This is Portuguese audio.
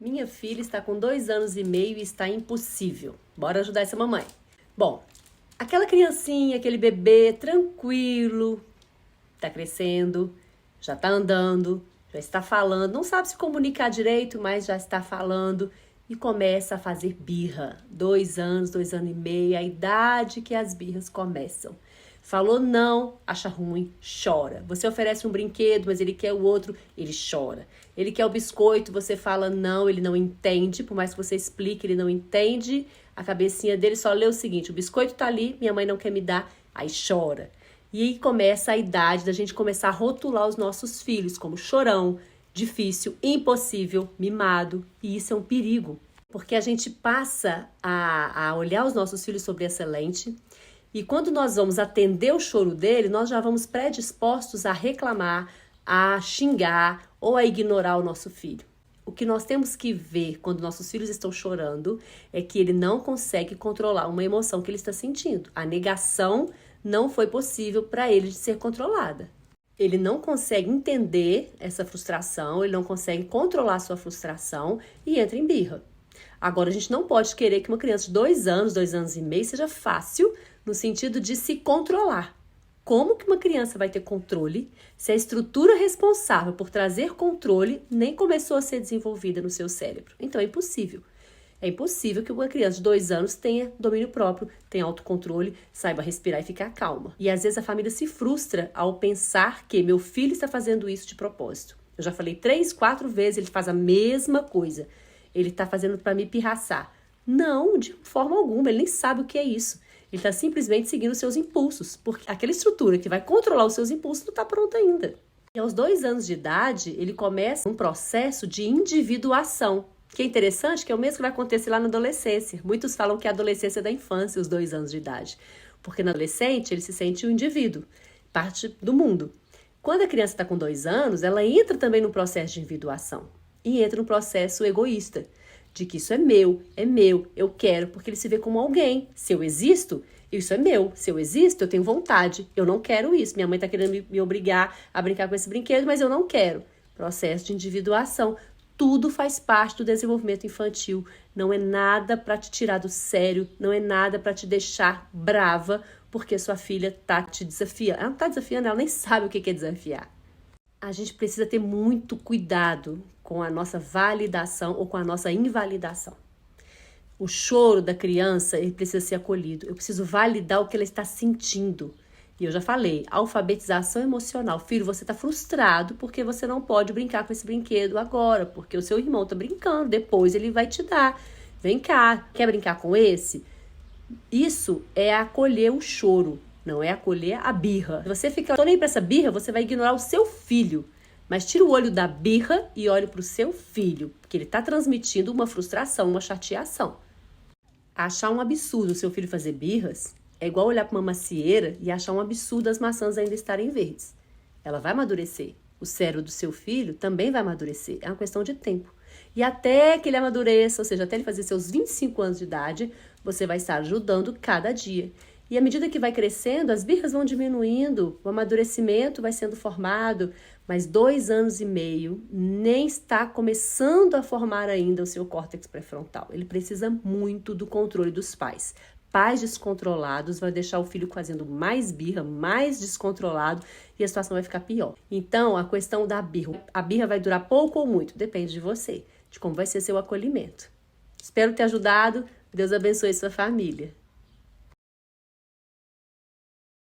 Minha filha está com 2 anos e meio e está impossível. Bora ajudar essa mamãe. Bom, aquela criancinha, aquele bebê tranquilo, está crescendo, já está andando, já está falando, não sabe se comunicar direito, mas já está falando e começa a fazer birra. 2 anos, 2 anos e meio, a idade que as birras começam. Falou não, acha ruim, chora. Você oferece um brinquedo, mas ele quer o outro, ele chora. Ele quer o biscoito, você fala não, ele não entende. Por mais que você explique, ele não entende. A cabecinha dele só lê o seguinte: o biscoito tá ali, minha mãe não quer me dar, aí chora. E aí começa a idade da gente começar a rotular os nossos filhos como chorão, difícil, impossível, mimado. E isso é um perigo, porque a gente passa a olhar os nossos filhos sobre essa lente. E quando nós vamos atender o choro dele, nós já vamos predispostos a reclamar, a xingar ou a ignorar o nosso filho. O que nós temos que ver quando nossos filhos estão chorando é que ele não consegue controlar uma emoção que ele está sentindo. A negação não foi possível para ele de ser controlada. Ele não consegue entender essa frustração, ele não consegue controlar a sua frustração e entra em birra. Agora, a gente não pode querer que uma criança de 2 anos, 2 anos e meio seja fácil no sentido de se controlar. Como que uma criança vai ter controle se a estrutura responsável por trazer controle nem começou a ser desenvolvida no seu cérebro? Então é impossível. É impossível que uma criança de 2 anos tenha domínio próprio, tenha autocontrole, saiba respirar e ficar calma. E às vezes a família se frustra ao pensar que meu filho está fazendo isso de propósito. Eu já falei 3, 4 vezes, ele faz a mesma coisa. Ele está fazendo para me pirraçar. Não, de forma alguma, ele nem sabe o que é isso. Ele está simplesmente seguindo os seus impulsos, porque aquela estrutura que vai controlar os seus impulsos não está pronta ainda. E aos 2 anos de idade, ele começa um processo de individuação, que é interessante, que é o mesmo que vai acontecer lá na adolescência. Muitos falam que a adolescência é da infância, os 2 anos de idade, porque no adolescente ele se sente um indivíduo, parte do mundo. Quando a criança está com 2 anos, ela entra também no processo de individuação e entra no processo egoísta, de que isso é meu, eu quero, porque ele se vê como alguém. Se eu existo, isso é meu. Se eu existo, eu tenho vontade. Eu não quero isso. Minha mãe está querendo me obrigar a brincar com esse brinquedo, mas eu não quero. Processo de individuação. Tudo faz parte do desenvolvimento infantil. Não é nada para te tirar do sério, não é nada para te deixar brava, porque sua filha está te desafiando. Ela não está desafiando, ela nem sabe o que é desafiar. A gente precisa ter muito cuidado com a nossa validação ou com a nossa invalidação. O choro da criança, ele precisa ser acolhido. Eu preciso validar o que ela está sentindo. E eu já falei, alfabetização emocional. Filho, você está frustrado porque você não pode brincar com esse brinquedo agora, porque o seu irmão está brincando, depois ele vai te dar. Vem cá, quer brincar com esse? Isso é acolher o choro. Não é acolher a birra. Se você fica, tô nem pra essa birra, você vai ignorar o seu filho. Mas tira o olho da birra e olhe pro seu filho, porque ele tá transmitindo uma frustração, uma chateação. Achar um absurdo o seu filho fazer birras é igual olhar pra uma macieira e achar um absurdo as maçãs ainda estarem verdes. Ela vai amadurecer. O cérebro do seu filho também vai amadurecer. É uma questão de tempo. E até que ele amadureça, ou seja, até ele fazer seus 25 anos de idade, você vai estar ajudando cada dia. E à medida que vai crescendo, as birras vão diminuindo, o amadurecimento vai sendo formado, mas 2 anos e meio nem está começando a formar ainda o seu córtex pré-frontal. Ele precisa muito do controle dos pais. Pais descontrolados vai deixar o filho fazendo mais birra, mais descontrolado, e a situação vai ficar pior. Então, a questão da birra. A birra vai durar pouco ou muito? Depende de você, de como vai ser seu acolhimento. Espero ter ajudado. Deus abençoe sua família.